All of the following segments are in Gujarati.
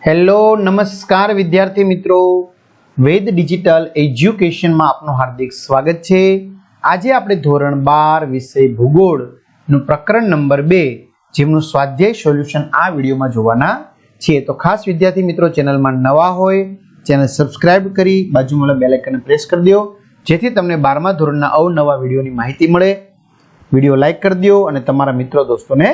હેલો નમસ્કાર વિદ્યાર્થી મિત્રો, વેદ ડિજિટલ એજ્યુકેશનમાં આપનું હાર્દિક સ્વાગત છે। આજે આપણે ધોરણ 12 વિષય ભૂગોળનું પ્રકરણ નંબર 2 જેમનું સ્વાધ્યાય સોલ્યુશન આ વિડીયોમાં જોવાના છીએ। તો ખાસ વિદ્યાર્થી મિત્રો ચેનલમાં નવા હોય ચેનલ સબસ્ક્રાઇબ કરી બાજુમાં બેલ આઇકન પ્રેસ કરી દો જેથી તમને 12મા ધોરણના અવનવા વિડીયોની માહિતી મળે। વિડીયો લાઈક કરી દો અને તમારા મિત્રો દોસ્તોને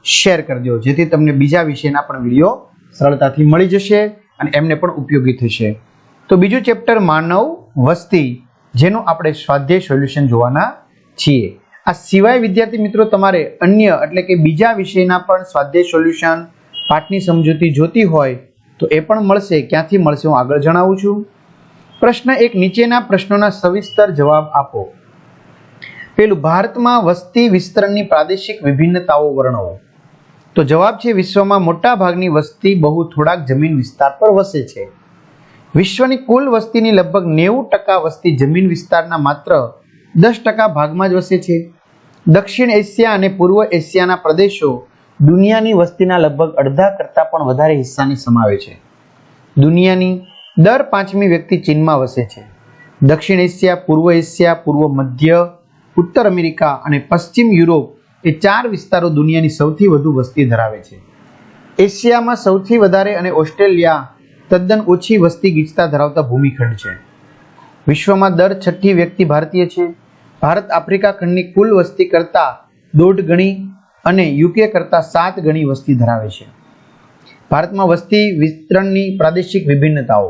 શેર કરી દો જેથી તમને બીજા વિષયના પણ વિડીયો સરળતાથી મળી જશે અને એમને પણ ઉપયોગી થશે। તો બીજું ચેપ્ટર માનવ વસ્તી જેનું આપણે સ્વાધ્યાય સોલ્યુશન જોવાના છીએ। આ સિવાય વિદ્યાર્થી મિત્રો તમારે અન્ય એટલે કે બીજા વિષયના પણ સ્વાધ્યાય સોલ્યુશન પાઠની સમજૂતી જોતી હોય તો એ પણ મળશે। ક્યાંથી મળશે હું આગળ જણાવું છું। પ્રશ્ન 1, નીચેના પ્રશ્નોના સવિસ્તર જવાબ આપો। પેલું, ભારતમાં વસ્તી વિસ્તરણની પ્રાદેશિક વિભિન્નતાઓ વર્ણવો। તો જવાબ છે વિશ્વમાં મોટા ભાગની વસ્તી બહુ થોડાક જમીન વિસ્તાર પર વસે છે। વિશ્વની કુલ વસ્તીની લગભગ 90% વસ્તી જમીન વિસ્તારના માત્ર 10% ભાગમાં જ વસે છે। દક્ષિણ એશિયા અને પૂર્વ એશિયાના પ્રદેશો દુનિયાની વસ્તીના લગભગ અડધા કરતાં પણ વધારે હિસ્સાને સમાવે છે। દુનિયાની દર 5મી વ્યક્તિ ચીનમાં વસે છે। દક્ષિણ એશિયા, પૂર્વ મધ્ય, ઉત્તર અમેરિકા અને પશ્ચિમ યુરોપ એ 4 વિસ્તારો દુનિયાની સૌથી વધુ વસ્તી ધરાવે છે। એશિયામાં સૌથી વધારે અને ઓસ્ટ્રેલિયા તદ્દન ઓછી વસ્તી ગીચતા ધરાવતા ભૂમિખંડ છે। વિશ્વમાં દર 6ઠી વ્યક્તિ ભારતીય છે। ભારત આફ્રિકા ખંડની કુલ વસ્તી કરતાં 1.5 ગણી અને યુકે કરતાં 7 ગણી વસ્તી ધરાવે છે। ભારતમાં વસ્તી વિસ્તરણની પ્રાદેશિક વિભિન્નતાઓ।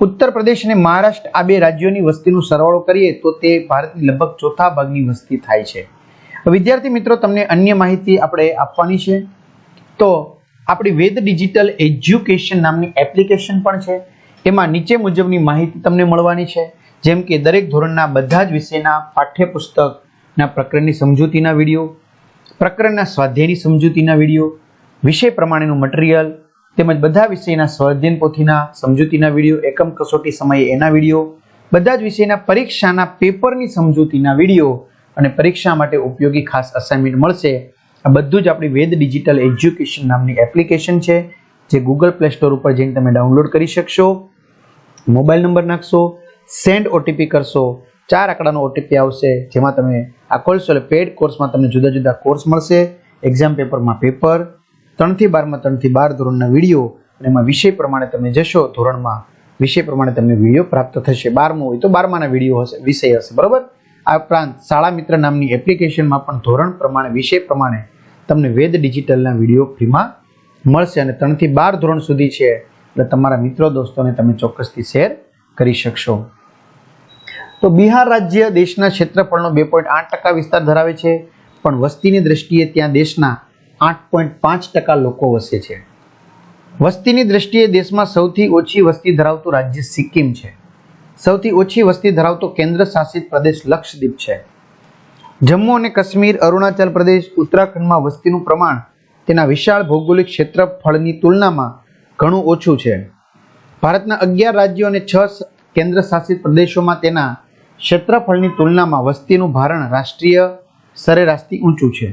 ઉત્તર પ્રદેશ અને મહારાષ્ટ્ર આ બે રાજ્યોની વસ્તીનો સરવાળો કરીએ તો તે ભારતની લગભગ ચોથા ભાગની વસ્તી થાય છે। વિદ્યાર્થી મિત્રો તમને અન્ય માહિતી આપણે આપવાની છે। તો આપણી વેદ ડિજિટલ એજ્યુકેશન નામની એપ્લિકેશન પણ છે। એમાં નીચે મુજબની માહિતી તમને મળવાની છે, જેમ કે દરેક ધોરણના બધા જ વિષયના પાઠ્યપુસ્તકના પ્રકરણની સમજૂતીના વિડીયો, પ્રકરણના સ્વાધ્યાયની સમજૂતીના વિડીયો, વિષય પ્રમાણેનું મટીરિયલ તેમજ બધા વિષયના સ્વાધ્યાય પોથીના સમજૂતીના વિડીયો, એકમ કસોટી સમયે એના વિડીયો, બધા જ વિષયના પરીક્ષાના પેપરની સમજૂતીના વિડીયો અને પરીક્ષા માટે ઉપયોગી ખાસ અસાઇનમેન્ટ મળશે। આ બધું જ આપણી વેદ ડિજિટલ એજ્યુકેશન નામની એપ્લિકેશન છે જે ગૂગલ પ્લે સ્ટોર ઉપર જઈને તમે ડાઉનલોડ કરી શકશો। મોબાઈલ નંબર નાખશો, સેન્ડ ઓટીપી કરશો, 4 આંકડાનો ઓટીપી આવશે જેમાં તમે આ ખોલશો એટલે પેડ કોર્સમાં તમને જુદા જુદા કોર્સ મળશે। એક્ઝામ પેપરમાં પેપર, 3 થી 12માં 3 થી 12 ધોરણના વિડીયો અને એમાં વિષય પ્રમાણે તમે જશો ધોરણમાં વિષય પ્રમાણે તમને વિડીયો પ્રાપ્ત થશે। 12મું હોય તો 12માના વિડીયો હશે, વિષય હશે, બરોબર। આ ઉપરાંત શાળા મિત્ર નામની એપ્લિકેશનમાં પણ ધોરણ પ્રમાણે વિષય પ્રમાણે તમને વેદ ડિજિટલના વિડીયો ફ્રીમાં મળશે અને 3 થી 12 ધોરણ સુધી છે એટલે તમારા મિત્રો દોસ્તોને તમે ચોક્કસથી શેર કરી શકશો। તો બિહાર રાજ્ય દેશના ક્ષેત્રફળનો 2.8% વિસ્તાર ધરાવે છે, પણ વસ્તીની દ્રષ્ટિએ ત્યાં દેશના 8.5% લોકો વસે છે। વસ્તીની દ્રષ્ટિએ દેશમાં સૌથી ઓછી વસ્તી ધરાવતું રાજ્ય સિક્કિમ છે। સૌથી ઓછી વસ્તી ધરાવતો કેન્દ્ર શાસિત પ્રદેશ લક્ષદ્વીપ છે। જમ્મુ અને કાશ્મીર, અરુણાચલ પ્રદેશ, ઉત્તરાખંડમાં વસ્તીનું પ્રમાણ તેના વિશાળ ભૌગોલિક ક્ષેત્રફળની તુલનામાં ઘણું ઓછું છે। ભારતના 11 રાજ્યો અને 6 કેન્દ્ર શાસિત પ્રદેશોમાં તેના ક્ષેત્રફળની તુલનામાં વસ્તીનું ભારણ રાષ્ટ્રીય સરેરાશથી ઊંચું છે।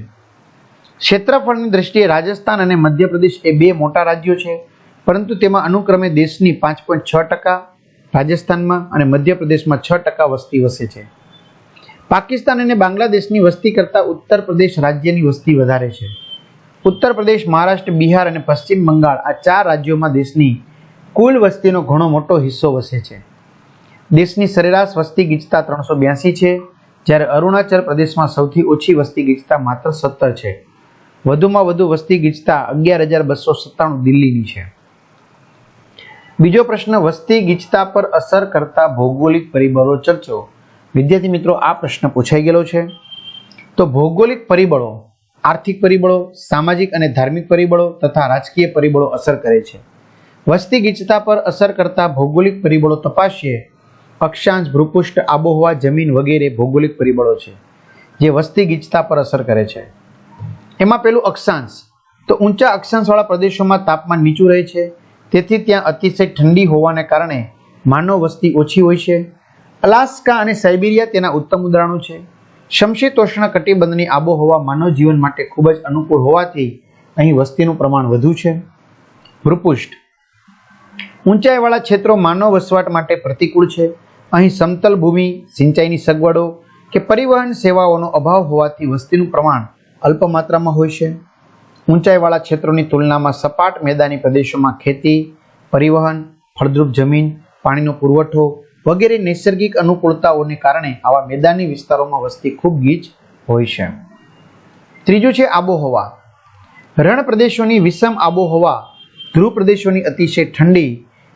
ક્ષેત્રફળની દ્રષ્ટિએ રાજસ્થાન અને મધ્યપ્રદેશ એ 2 મોટા રાજ્યો છે, પરંતુ તેમાં અનુક્રમે દેશની 5.6%, રાજસ્થાનમાં અને મધ્યપ્રદેશમાં 6% વસ્તી વસે છે। પાકિસ્તાન અને બાંગ્લાદેશની વસ્તી કરતાં ઉત્તર પ્રદેશ રાજ્યની વસ્તી વધારે છે। ઉત્તર પ્રદેશ, મહારાષ્ટ્ર, બિહાર અને પશ્ચિમ બંગાળ આ 4 રાજ્યોમાં દેશની કુલ વસ્તીનો ઘણો મોટો હિસ્સો વસે છે। દેશની સરેરાશ વસ્તી ગીચતા 382 છે, જ્યારે અરુણાચલ પ્રદેશમાં સૌથી ઓછી વસ્તી ગીચતા માત્ર 17 છે। વધુમાં વધુ વસ્તી ગીચતા 11,297 દિલ્હીની છે। બીજો પ્રશ્ન, વસ્તી ગીચતા પર અસર કરતા ભૌગોલિક પરિબળો ચર્ચો। વિદ્યાર્થી મિત્રો આ પ્રશ્ન પૂછાઈ ગયેલો છે। તો ભૌગોલિક પરિબળો આર્થિક પરિબળો, સામાજિક અને ધાર્મિક પરિબળો તથા રાજકીય પરિબળો અસર કરે છે। વસ્તી ગીચતા પર અસર કરતા ભૌગોલિક પરિબળો તપાસીએ। અક્ષાંશ, ભૂપૃષ્ઠ, આબોહવા, જમીન વગેરે ભૌગોલિક પરિબળો છે જે વસ્તી ગીચતા પર અસર કરે છે। એમાં પેલું અક્ષાંશ, તો ઊંચા અક્ષાંશવાળા પ્રદેશોમાં તાપમાન નીચું રહે છે, તેથી ત્યાં અતિશય ઠંડી હોવાને કારણે માનવ વસ્તી ઓછી હોય છે। અલાસ્કા અને સાઇબિરિયા તેના ઉત્તમ ઉદાહરણો છે। સમશીતોષ્ણ કટિબંધની આબોહવા માનવ જીવન માટે ખૂબ જ અનુકૂળ હોવાથી અહીં વસ્તીનું પ્રમાણ વધુ છે। ભૂપૃષ્ઠ, ઊંચાઈવાળા ક્ષેત્રો માનવ વસવાટ માટે પ્રતિકૂળ છે. અહીં સમતલ ભૂમિ, સિંચાઈની સગવડો કે પરિવહન સેવાઓનો અભાવ હોવાથી વસ્તીનું પ્રમાણ અલ્પ માત્રામાં હોય છે. ઊંચાઈવાળા ક્ષેત્રોની તુલનામાં સપાટ મેદાની પ્રદેશોમાં ખેતી, પરિવહન, ફળદ્રુપ જમીન, પાણીનો પુરવઠો વગેરે નૈસર્ગિક અનુકૂળતાઓને કારણે આવા મેદાની વિસ્તારોમાં વસ્તી ખૂબ ગીચ હોય છે. ત્રીજું છે આબોહવા. રણ પ્રદેશોની વિષમ આબોહવા, ધ્રુવ પ્રદેશોની અતિશય ઠંડી,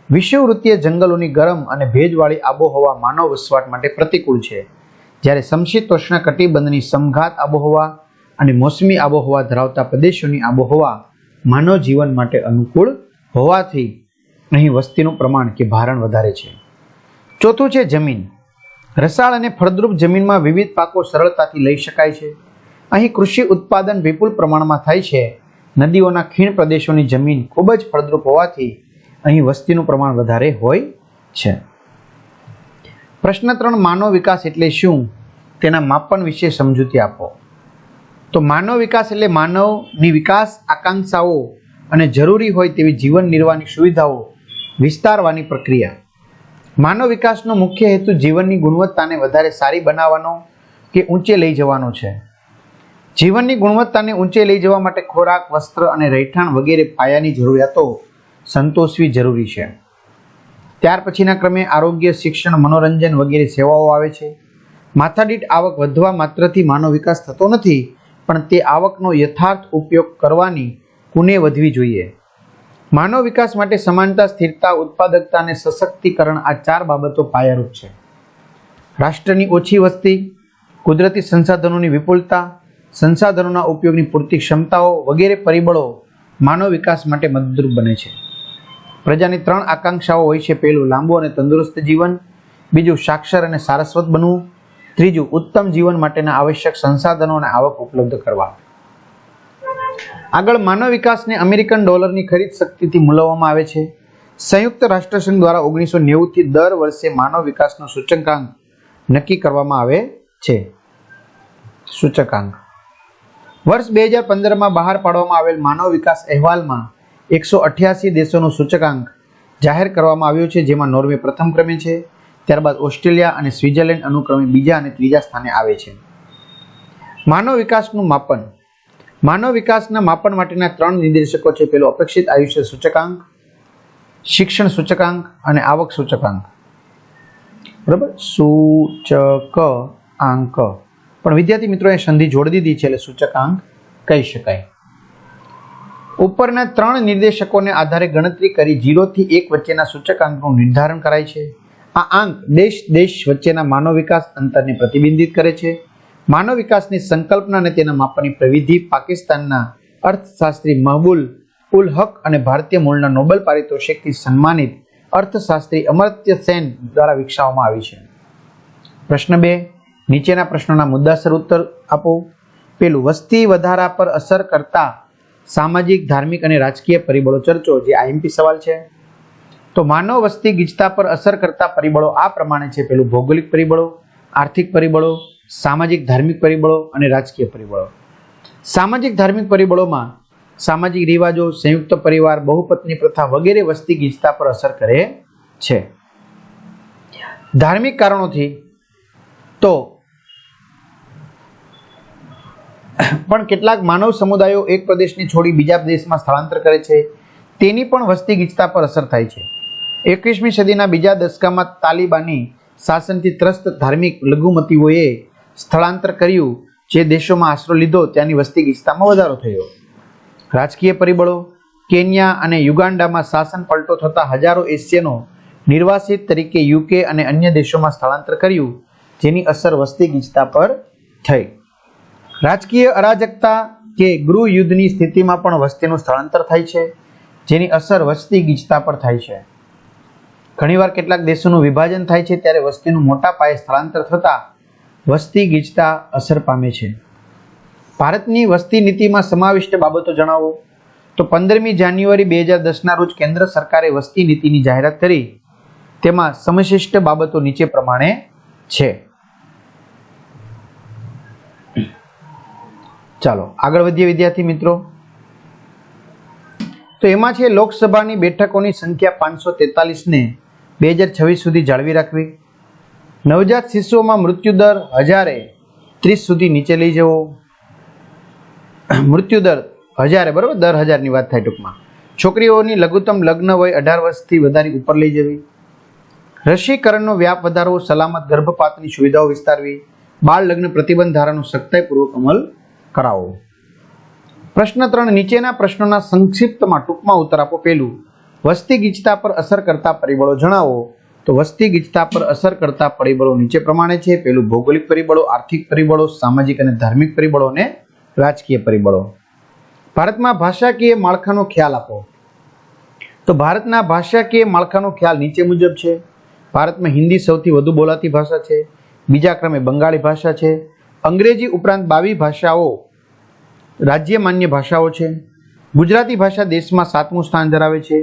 વિષુવવૃત્તીય જંગલોની ગરમ અને ભેજવાળી આબોહવા માનવ વસવાટ માટે પ્રતિકૂળ છે. જ્યારે સમશીતોષ્ણ કટિબંધની સમઘાત આબોહવા અને મોસમી આબોહવા ધરાવતા પ્રદેશોની આબોહવા માનવ જીવન માટે અનુકૂળ હોવાથી અહીં વસ્તીનું પ્રમાણ કે ભારણ વધારે છે. ચોથું છે જમીન. રસાળ અને ફળદ્રુપ જમીનમાં વિવિધ પાકો સરળતાથી લઈ શકાય છે. અહીં કૃષિ ઉત્પાદન વિપુલ પ્રમાણમાં થાય છે. નદીઓના ખીણ પ્રદેશોની જમીન ખૂબ જ ફળદ્રુપ હોવાથી અહીં વસ્તીનું પ્રમાણ વધારે હોય છે. પ્રશ્ન 3, માનવ વિકાસ એટલે શું? તેના માપન વિશે સમજૂતી આપો. તો માનવ વિકાસ એટલે માનવની વિકાસ આકાંક્ષાઓ અને જરૂરી હોય તેવી જીવન નિર્વાહની સુવિધાઓ વિસ્તારવાની પ્રક્રિયા. માનવ વિકાસનો મુખ્ય હેતુ જીવનની ગુણવત્તાને વધારે સારી બનાવવાનો કે ઊંચે લઈ જવાનો છે. જીવનની ગુણવત્તાને ઊંચે લઈ જવા માટે ખોરાક, વસ્ત્ર અને રહેઠાણ વગેરે પાયાની જરૂરિયાતો સંતોષવી જરૂરી છે. ત્યાર પછીના ક્રમે આરોગ્ય, શિક્ષણ, મનોરંજન વગેરે સેવાઓ આવે છે. માથાદીઠ આવક વધવા માત્રથી માનવ વિકાસ થતો નથી, પણ તે આવકનો યથાર્થ ઉપયોગ કરવાની કુને વધવી જોઈએ. માનવ વિકાસ માટે સમાનતા, સ્થિરતા, ઉત્પાદકતા અને સશક્તિકરણ આ 4 બાબતો પાયારૂપ છે. રાષ્ટ્રની ઓછી વસ્તી, કુદરતી સંસાધનોની વિપુલતા, સંસાધનોના ઉપયોગની પૂરતી ક્ષમતાઓ વગેરે પરિબળો માનવ વિકાસ માટે મદદરૂપ બને છે. પ્રજાની 3 આકાંક્ષાઓ હોય છે. પહેલું, લાંબુ અને તંદુરસ્ત જીવન. બીજું, સાક્ષર અને સારસ્વત બનવું. ત્રીજું, ઉત્તમ જીવન માટેના આવશ્યક સંસાધનો અને આવક ઉપલબ્ધ કરવા. આગળ માનવ વિકાસને અમેરિકન ડોલરની ખરીદ શક્તિથી મૂલવવામાં આવે છે. સંયુક્ત રાષ્ટ્રસંઘ દ્વારા 1990 થી દર વર્ષે માનવ વિકાસનો સૂચકાંક નક્કી કરવામાં આવે છે. સૂચકાંક વર્ષ 2015માં બહાર પાડવામાં આવેલ માનવ વિકાસ અહેવાલમાં 188 દેશોનો સૂચકાંક જાહેર કરવામાં આવ્યો છે, જેમાં નોર્વે પ્રથમ ક્રમે છે. ત્યારબાદ ઓસ્ટ્રેલિયા અને સ્વિટ્ઝરલેન્ડ અનુક્રમે બીજા અને ત્રીજા સ્થાને આવે છે. માનવ વિકાસનું માપન. માનવ વિકાસના માપન માટેના 3 નિર્દેશકો છે. પહેલો, અપેક્ષિત આયુષ્ય સૂચકાંક, શિક્ષણ સૂચકાંક અને આવક સૂચકાંક. બરાબર, સૂચકાંક. પણ વિદ્યાર્થી મિત્રો એ સંધિ જોડી દીધી છે એટલે સૂચકાંક કહી શકાય. ઉપરના 3 નિર્દેશકોને આધારે ગણતરી કરી 0 થી 1 વચ્ચેના સૂચકાંકનું નિર્ધારણ કરાય છે. આ આંક દેશ વચ્ચેના માનવ વિકાસ અંતરને પ્રતિબિંબિત કરે છે. માનવ વિકાસની સંકલ્પના અને તેના માપનની પ્રવિધિ પાકિસ્તાનના અર્થશાસ્ત્રી મહબૂબ ઉલ હક અને ભારતીય મૂળના નોબેલ પારિતોષિકથી સન્માનિત અર્થશાસ્ત્રી અમર્ત્ય સેન દ્વારા વિકસાવવામાં આવી છે. પ્રશ્ન 2, નીચેના પ્રશ્નોના મુદ્દાસર ઉત્તર આપો. પેલું, વસ્તી વધારા પર અસર કરતા સામાજિક, ધાર્મિક અને રાજકીય પરિબળો ચર્ચો, જે આઈએમપી સવાલ છે. તો માનવ વસ્તી ગીચતા પર અસર કરતા પરિબળો આ પ્રમાણે છે. પેલું, ભૌગોલિક પરિબળો, આર્થિક પરિબળો, સામાજિક ધાર્મિક પરિબળો અને રાજકીય પરિબળો. સામાજિક ધાર્મિક પરિબળોમાં સામાજિક રિવાજો, સંયુક્ત પરિવાર, બહુપત્ની પ્રથા વગેરે વસ્તી ગીચતા પર અસર કરે છે. ધાર્મિક કારણોથી તો પણ કેટલાક માનવ સમુદાયો એક પ્રદેશને છોડી બીજા પ્રદેશમાં સ્થળાંતર કરે છે, તેની પણ વસ્તી ગીચતા પર અસર થાય છે. 21મી સદીના બીજા દશકમાં તાલિબાની શાસનથી ત્રસ્ત ધાર્મિક લઘુમતીઓએ સ્થળાંતર કર્યું, જે દેશોમાં આશરો લીધો ત્યાંની વસ્તી ગીચતામાં વધારો થયો. રાજકીય પરિબળો. કેન્યા અને યુગાન્ડામાં શાસન પલટો થતા હજારો એશિયનો નિર્વાસિત તરીકે યુકે અને અન્ય દેશોમાં સ્થળાંતર કર્યું, જેની અસર વસ્તી ગીચતા પર થઈ. રાજકીય અરાજકતા કે ગૃહ યુદ્ધની સ્થિતિમાં પણ વસ્તીનું સ્થળાંતર થાય છે, જેની અસર વસ્તી ગીચતા પર થાય છે. ઘણીવાર કેટલાક દેશોનું વિભાજન થાય છે ત્યારે વસ્તીનું મોટા પાયે સ્થળાંતર થતા વસ્તી ગીચતા અસર પામે છે. ભારતની વસ્તી નીતિમાં સમાવિષ્ટ બાબતો જણાવો. તો 15મી જાન્યુઆરી 2010ના રોજ કેન્દ્ર સરકારે વસ્તી નીતિની જાહેરાત કરી. તેમાં સમશિષ્ટ બાબતો નીચે પ્રમાણે છે. ચાલો આગળ વધીએ વિદ્યાર્થી મિત્રો. તો એમાં છે લોકસભાની બેઠકોની સંખ્યા 543 ને 2026 સુધી જાળવી રાખવી, નવજાત શિશુઓમાં મૃત્યુદર 1030 સુધી નીચે લઈ જવો, મૃત્યુદર 1000 બરાબર, દર 1000 ની વાત થાય ટૂંકમાં, છોકરીઓની લઘુત્તમ લગ્ન વય 18 વર્ષથી વધારે ઉપર લઈ જવી, રસીકરણનો વ્યાપ વધારવો, સલામત ગર્ભપાતની સુવિધાઓ વિસ્તારવી, બાળ લગ્ન પ્રતિબંધ ધારાનો સખ્તાઈપૂર્વક અમલ કરાવો. પ્રશ્ન 3, નીચેના પ્રશ્નોના સંક્ષિપ્તમાં ટૂંકમાં ઉત્તર આપો. પહેલું, વસ્તી ગીચતા પર અસર કરતા પરિબળો જણાવો. તો વસ્તી ગીચતા પર અસર કરતા પરિબળો નીચે પ્રમાણે છે. પહેલું, ભૌગોલિક પરિબળો, આર્થિક પરિબળો, સામાજિક અને ધાર્મિક પરિબળો અને રાજકીય પરિબળો. ભારતમાં ભાષાકીય માળખાનો ખ્યાલ આપો. તો ભારતના ભાષાકીય માળખાનો ખ્યાલ નીચે મુજબ છે. ભારતમાં હિન્દી સૌથી વધુ બોલાતી ભાષા છે, બીજા ક્રમે બંગાળી ભાષા છે, અંગ્રેજી ઉપરાંત 22 ભાષાઓ રાજ્ય માન્ય ભાષાઓ છે, ગુજરાતી ભાષા દેશમાં 7મું સ્થાન ધરાવે છે,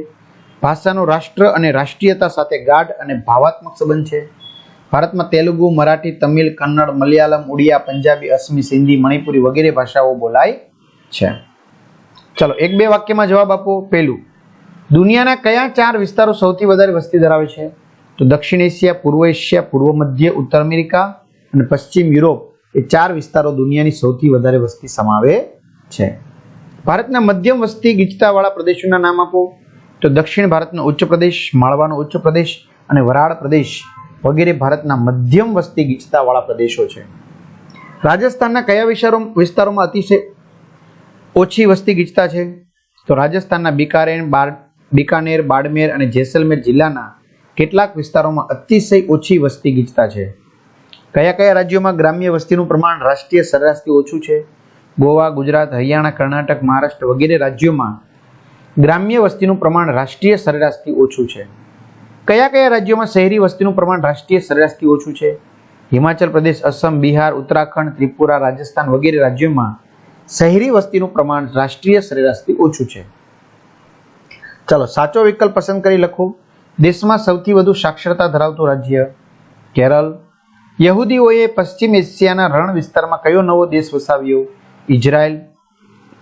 ભાષાનો રાષ્ટ્ર અને રાષ્ટ્રીયતા સાથે ગાઢ અને ભાવાત્મક સંબંધ છે. ભારતમાં તેલુગુ, મરાઠી, તમિલ, કન્નડ, મલયાલમ, ઉડિયા, પંજાબી, અસમી, સિંધી, મણિપુરી વગેરે ભાષાઓ બોલાય છે. ચલો 1-2 વાક્યમાં જવાબ આપો. પહેલું, દુનિયાના કયા 4 વિસ્તારો સૌથી વધારે વસ્તી ધરાવે છે? તો દક્ષિણ એશિયા, પૂર્વ એશિયા, પૂર્વ મધ્ય, ઉત્તર અમેરિકા અને પશ્ચિમ યુરોપ એ 4 વિસ્તારો દુનિયાની સૌથી વધારે વસ્તી સમાવે છે. ભારતના મધ્યમ વસ્તી ગીચતાવાળા પ્રદેશોના નામ આપો. તો દક્ષિણ ભારતનો ઉચ્ચ પ્રદેશ, માળવાનો ઉચ્ચ પ્રદેશ અને વરાળ પ્રદેશ વગેરે ભારતના મધ્યમ વસ્તી ગીચતાવાળા પ્રદેશો છે. રાજસ્થાનના કયા વિસ્તારોમાં અતિશય ઓછી વસ્તી ગીચતા છે? તો રાજસ્થાનના બિકાનેર, બાડમેર અને જેસલમેર જિલ્લાના કેટલાક વિસ્તારોમાં અતિશય ઓછી વસ્તી ગીચતા છે. કયા કયા રાજ્યોમાં ગ્રામ્ય વસ્તીનું પ્રમાણ રાષ્ટ્રીય સરેરાશથી ઓછું છે? ગોવા, ગુજરાત, હરિયાણા, કર્ણાટક, મહારાષ્ટ્ર વગેરે રાજ્યોમાં ગ્રામ્ય વસ્તીનું પ્રમાણ રાષ્ટ્રીય સરેરાશથી ઓછું છે. કયા કયા રાજ્યોમાં શહેરી વસ્તીનું પ્રમાણ રાષ્ટ્રીય સરેરાશથી ઓછું છે? હિમાચલ પ્રદેશ, અસમ, બિહાર, ઉત્તરાખંડ, ત્રિપુરા, રાજસ્થાન વગેરે રાજ્યોમાં શહેરી વસ્તીનું પ્રમાણ રાષ્ટ્રીય સરેરાશથી ઓછું છે. ચલો સાચો વિકલ્પ પસંદ કરી લખો. દેશમાં સૌથી વધુ સાક્ષરતા ધરાવતું રાજ્ય કેરળ. યહૂદીઓએ પશ્ચિમ એશિયાના રણ વિસ્તારમાં કયો નવો દેશ વસાવ્યો? ઇઝરાયલ.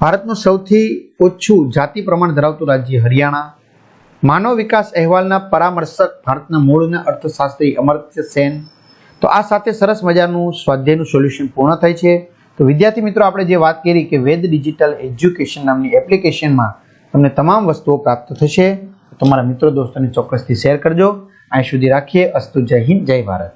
ભારતનું સૌથી ઓછું જાતિ પ્રમાણ ધરાવતું રાજ્ય હરિયાણા. માનવ વિકાસ અહેવાલના પરામર્શક ભારતના મૂળના અર્થશાસ્ત્રી અમર્ત્ય સેન. તો આ સાથે સરસ મજાનું સ્વાધ્યાયનું સોલ્યુશન પૂર્ણ થાય છે. તો વિદ્યાર્થી મિત્રો, આપણે જે વાત કરી કે વેદ ડિજિટલ એજ્યુકેશન નામની એપ્લિકેશનમાં તમને તમામ વસ્તુઓ પ્રાપ્ત થશે. તમારા મિત્રો દોસ્તોને ચોક્કસથી શેર કરજો. અહીં સુધી રાખીએ. અસ્તુ. જય હિન્દ, જય ભારત.